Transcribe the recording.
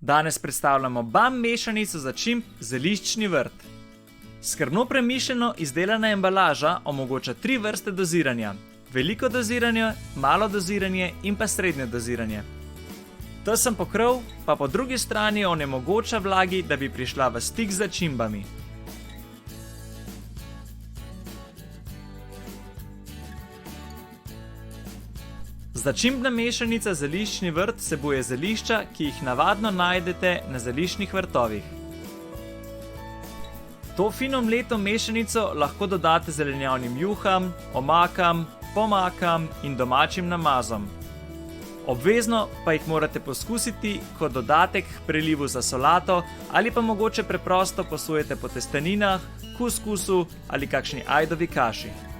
Danes predstavljamo BAM mešanico začimb zeliščni vrt. Skrbno premišljeno izdelana embalaža omogoča 3 vrste doziranja: veliko doziranje, malo doziranje in pa srednje doziranje. Tesen pokrov pa po drugi strani onemogoča vlagi, da bi prišla v stik z začimbami. Začimbna mešanica zeliščni vrt vsebuje zelišča, ki jih navadno najdete na zeliščnih vrtovih. To fino mleto mešanico lahko dodate zelenjavnim juham, omakam, pomakam in domačim namazom. Obvezno pa jih morate poskusiti kot dodatek k prelivu za solato ali pa mogoče preprosto posujete po testeninah, kuskusu ali kakšni ajdovi kaši.